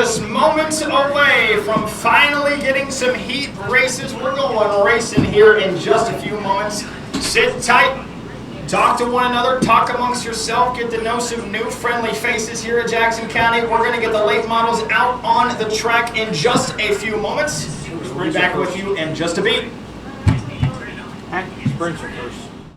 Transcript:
just moments away from finally getting some heat races. We're going racing here in just a few moments. Sit tight, talk to one another, talk amongst yourself, get to know some new friendly faces here at Jackson County. We're going to get the late models out on the track in just a few moments. We'll be back with you in just a beat. Sprints are first.